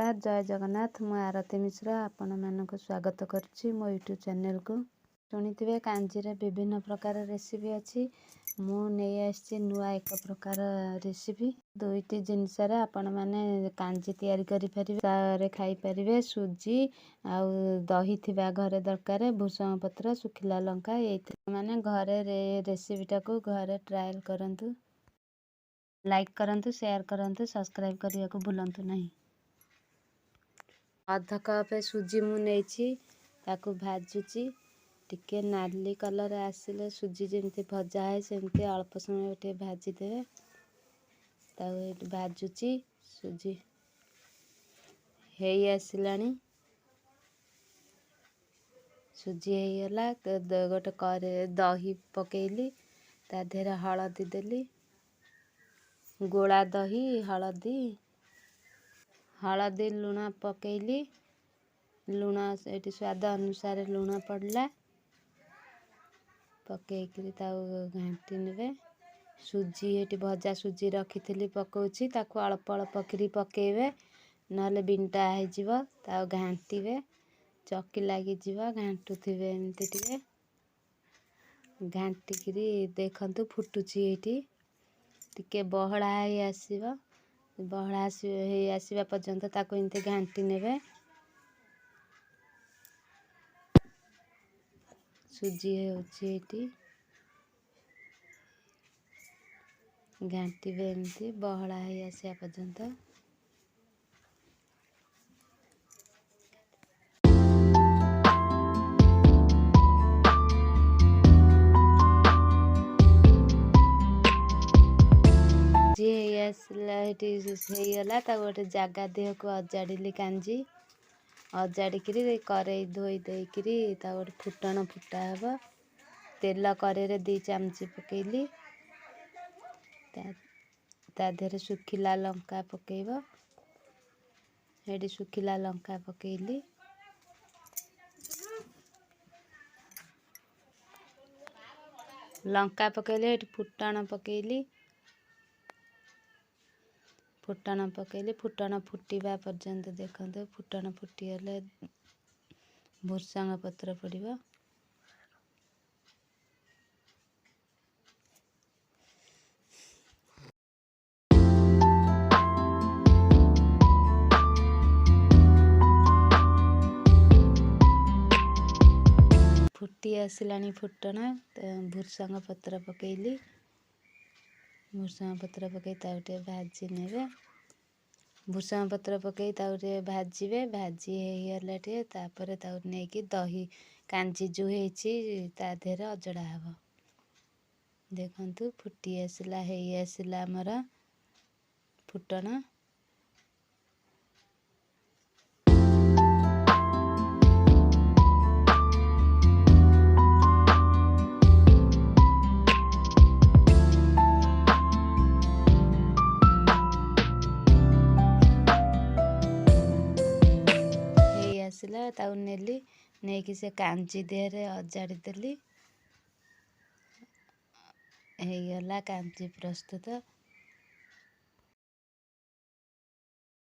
नमस्कार जय जगन्नाथ मु आरती मिश्र आपण मानक स्वागत करुच्ची मो यूट्यूब चैनल को। शुणिथिबे कांजी रे विभिन्न प्रकार रेसिपी अच्छी मु नहीं आसी नुआ एक प्रकार रेसिपी दुईटी जिनस आपण माने कांजी तैयारी करि परिबे खाई परिबे। सुजी आउ दही थिबा घरे दरकार भूसंग पत्र सुखिला लंका एथि माने घरे रेसिपी टाको घरे ट्रायल करंतु लाइक करंतु शेयर करंतु सब्सक्राइब करने को भूलंतु नहीं। अध कप सुजी मु नेछि ताकू भाजुची टिके नाली कलर आसिले सुजी जेमती भजा है सेमती अल्प समय टे भाजी देवे ताऊ भाजुची सुजी हेई आसिलानी सुजी हेईगला गोटे करे दही पकेइली ता देहरे हळदी देली गोला दही हळदी लुण पकेइली लुण एटी स्वाद अनुसार लुण पड़ला पकईकरी ताऊ घाटी नेबे। सुजी एटी भजा सुजी रखी पकाउची ताकू अल्प अल्प करी पकेइबे नले बिंटा हो जिवो ताऊ घांटीबे चक्की लागी जिवो घांटुथिबे एमती टिके घांटीकरी देखंतु फुटुची एटी टिके बहड़ा है आसीबा बहड़ा हे आसीबा पर्यंत ताको इनते घांटी नेबे। सुजी होची एटी घांटी एमती बहड़ा है आसिया पर्यंत गला गोटे जगह देह को अजाड़ी कांजी अजाड़ी करई धोई देकरी गोटे फुटण फुटा हे तेल करे 2 चामच पकेली ता देहरे सुखिला लंका पकेब हेडी सुखिला लंका पकेली लंका पकेले फुटण पकेली फुटण पकेली फुटण फुटिबा पर्यंत देखते फुटण फुटीगले भूसंग पत्र पड़िबो फुटी आसिलानी फुटण भूसंग पत्र पकेली भूसंग पत्र पकई ताउटे भाजी नेबे भूसंग पत्र पकई ताउटे भाजीबे भाजी हेईगला टे तापर ताउ नेकी दही कांजी जो हेची ता देहरे अजड़ा हबो देखंतु फुटी आसिला हेई आसिला हमर फुटण आसिला ताऊ नेली नेकी से कांजी देहरे अजाड़ी देली हेईगला कांजी प्रस्तुत।